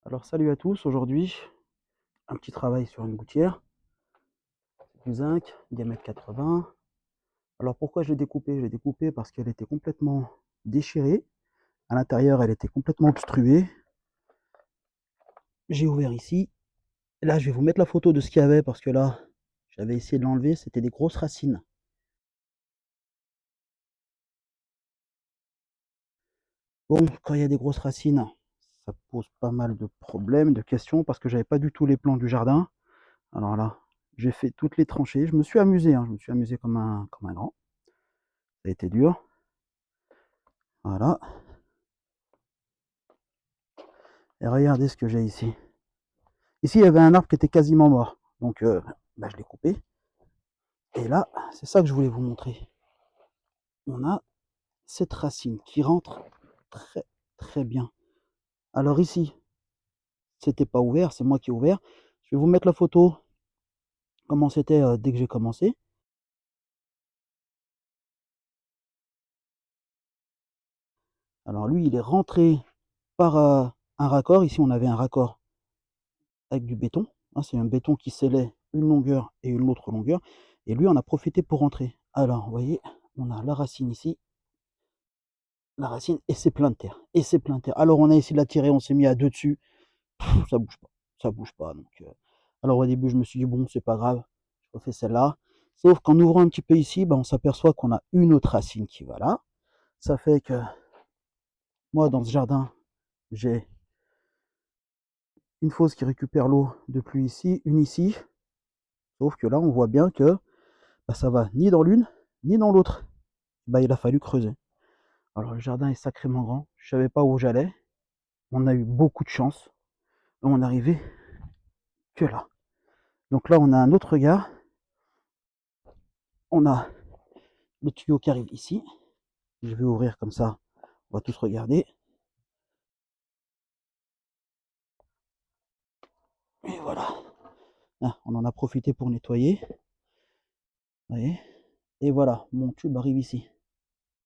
Alors salut à tous, aujourd'hui un petit travail sur une gouttière, c'est du zinc, diamètre 80. Alors pourquoi je l'ai découpée? Je l'ai découpée parce qu'elle était complètement déchirée, à l'intérieur elle était complètement obstruée. J'ai ouvert ici, là je vais vous mettre la photo de ce qu'il y avait parce que là j'avais essayé de l'enlever, c'était des grosses racines. Bon, quand il y a des grosses racines, ça pose pas mal de problèmes, de questions, parce que j'avais pas du tout les plans du jardin. Alors là, j'ai fait toutes les tranchées, je me suis amusé, hein, je me suis amusé comme un grand. Ça a été dur, voilà. Et regardez ce que j'ai ici. Ici, il y avait un arbre qui était quasiment mort. Donc, je l'ai coupé. Et là, c'est ça que je voulais vous montrer. On a cette racine qui rentre très, très bien. Alors ici, c'était pas ouvert, c'est moi qui ai ouvert. Je vais vous mettre la photo, comment c'était dès que j'ai commencé. Alors lui, il est rentré par un raccord. Ici, on avait un raccord avec du béton, hein. C'est un béton qui scellait une longueur et une autre longueur. Et lui, on a profité pour rentrer. Alors, vous voyez, on a la racine ici. La racine et c'est plein de terre et c'est plein de terre. Alors on a essayé de la tirer, on s'est mis à 2 dessus, ça bouge pas, ça bouge pas donc alors au début je me suis dit: «Bon c'est pas grave, je refais celle-là». Sauf qu'en ouvrant un petit peu ici, on s'aperçoit qu'on a une autre racine qui va là. Ça fait que moi dans ce jardin, j'ai une fosse qui récupère l'eau de pluie ici, une ici, sauf que là on voit bien que, ça va ni dans l'une, ni dans l'autre. Il a fallu creuser. Alors le jardin est sacrément grand, je savais pas où j'allais, on a eu beaucoup de chance, on est arrivé que là. Donc là, on a un autre regard. On a le tuyau qui arrive ici. Je vais ouvrir comme ça. On va tous regarder. Et voilà. Ah, on en a profité pour nettoyer. Vous voyez. Et voilà, mon tube arrive ici.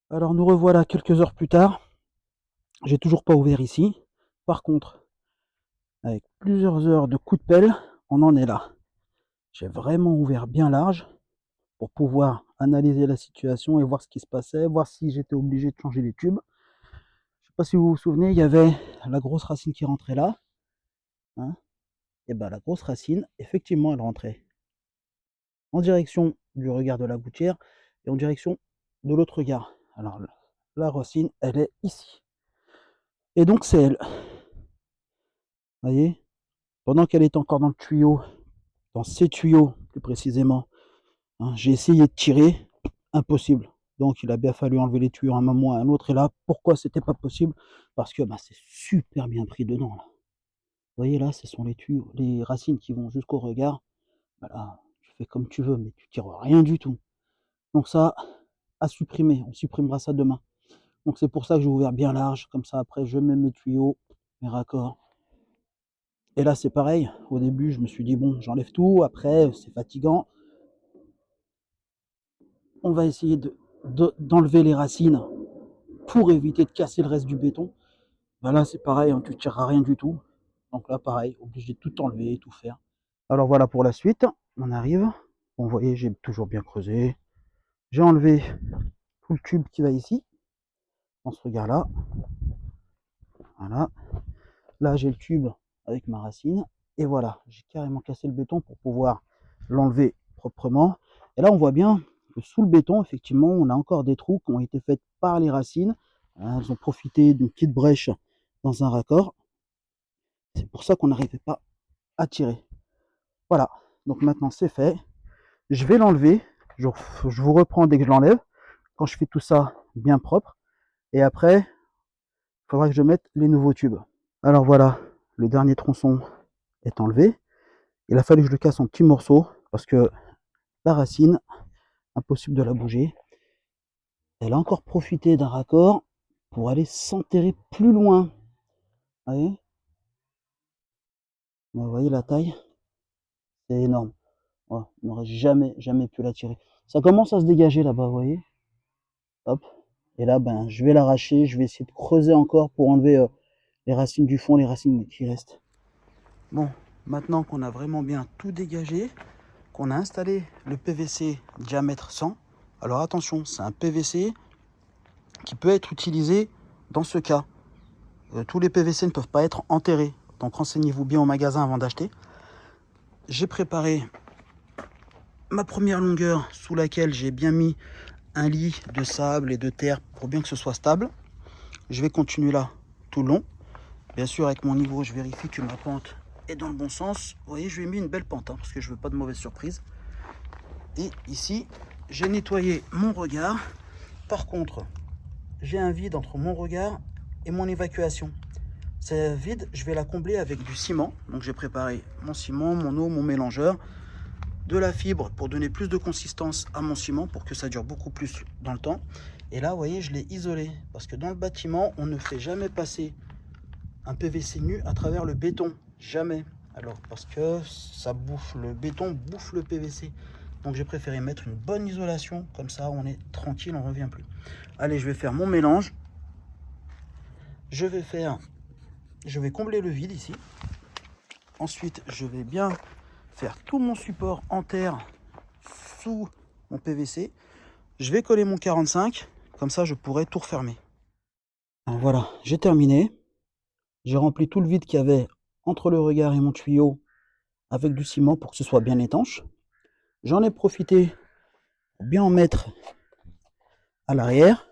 Alors nous revoilà quelques heures plus tard. J'ai toujours pas ouvert ici. Par contre, avec plusieurs heures de coups de pelle, on en est là. J'ai vraiment ouvert bien large pour pouvoir analyser la situation et voir ce qui se passait, voir si j'étais obligé de changer les tubes. Je sais pas si vous vous souvenez, il y avait la grosse racine qui rentrait là, hein. Et la grosse racine, effectivement, elle rentrait en direction du regard de la gouttière et en direction de l'autre regard. Alors la racine, elle est ici. Et donc c'est elle. Vous voyez, pendant qu'elle est encore dans le tuyau, dans ces tuyaux plus précisément, hein, j'ai essayé de tirer, impossible. Donc il a bien fallu enlever les tuyaux à un moment ou à un autre. Et là, pourquoi c'était pas possible? Parce que c'est super bien pris dedans là. Vous voyez là, ce sont les tuyaux, les racines qui vont jusqu'au regard. Voilà, tu fais comme tu veux, mais tu tires rien du tout. Donc ça, à supprimer, on supprimera ça demain. Donc c'est pour ça que j'ai ouvert bien large, comme ça après je mets mes tuyaux, mes raccords. Et là c'est pareil, au début je me suis dit bon j'enlève tout, après c'est fatigant. On va essayer d'enlever les racines pour éviter de casser le reste du béton. Là c'est pareil, hein, tu ne tireras rien du tout. Donc là pareil, obligé de tout enlever, tout faire. Alors voilà pour la suite, on arrive. Bon, vous voyez, j'ai toujours bien creusé. J'ai enlevé tout le tube qui va ici, dans ce regard-là. Voilà. Là, j'ai le tube avec ma racine. Et voilà, j'ai carrément cassé le béton pour pouvoir l'enlever proprement. Et là, on voit bien que sous le béton, effectivement, on a encore des trous qui ont été faits par les racines. Elles ont profité d'une petite brèche dans un raccord. C'est pour ça qu'on n'arrivait pas à tirer. Voilà, donc maintenant c'est fait. Je vais l'enlever. Je vous reprends dès que je l'enlève. Quand je fais tout ça bien propre. Et après, il faudra que je mette les nouveaux tubes. Alors voilà, le dernier tronçon est enlevé. Il a fallu que je le casse en petits morceaux parce que la racine, impossible de la bouger. Elle a encore profité d'un raccord pour aller s'enterrer plus loin. Vous voyez? Vous voyez la taille? C'est énorme. Oh, on n'aurait jamais pu la tirer. Ça commence à se dégager là-bas, vous voyez? Hop. Et là, je vais l'arracher. Je vais essayer de creuser encore pour enlever les racines du fond, les racines qui restent. Bon, maintenant qu'on a vraiment bien tout dégagé, qu'on a installé le PVC diamètre 100, alors attention, c'est un PVC qui peut être utilisé dans ce cas. Tous les PVC ne peuvent pas être enterrés, donc renseignez-vous bien au magasin avant d'acheter. J'ai préparé ma première longueur sous laquelle j'ai bien mis un lit de sable et de terre pour bien que ce soit stable. Je vais continuer là tout le long. Bien sûr, avec mon niveau, je vérifie que ma pente est dans le bon sens. Vous voyez, je lui ai mis une belle pente, parce que je veux pas de mauvaise surprise. Et ici, j'ai nettoyé mon regard. Par contre, j'ai un vide entre mon regard et mon évacuation. Ce vide, je vais la combler avec du ciment. Donc j'ai préparé mon ciment, mon eau, mon mélangeur, de la fibre pour donner plus de consistance à mon ciment pour que ça dure beaucoup plus dans le temps. Et là, vous voyez, je l'ai isolé parce que dans le bâtiment, on ne fait jamais passer un PVC nu à travers le béton. Jamais. Alors, parce que ça bouffe, le béton bouffe le PVC. Donc j'ai préféré mettre une bonne isolation, comme ça on est tranquille, on ne revient plus. Allez, je vais faire mon mélange. Je vais combler le vide ici. Ensuite, je vais bien faire tout mon support en terre sous mon PVC. Je vais coller mon 45, comme ça je pourrai tout refermer. Alors voilà, j'ai terminé. J'ai rempli tout le vide qu'il y avait entre le regard et mon tuyau avec du ciment pour que ce soit bien étanche. J'en ai profité pour bien en mettre à l'arrière.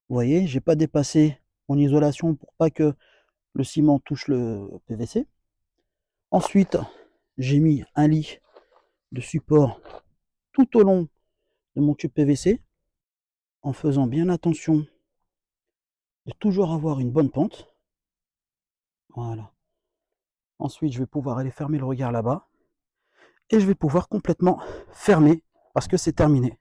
Vous voyez, j'ai pas dépassé mon isolation pour pas que le ciment touche le PVC. Ensuite, j'ai mis un lit de support tout au long de mon tube PVC en faisant bien attention de toujours avoir une bonne pente. Voilà. Ensuite, je vais pouvoir aller fermer le regard là-bas et je vais pouvoir complètement fermer parce que c'est terminé.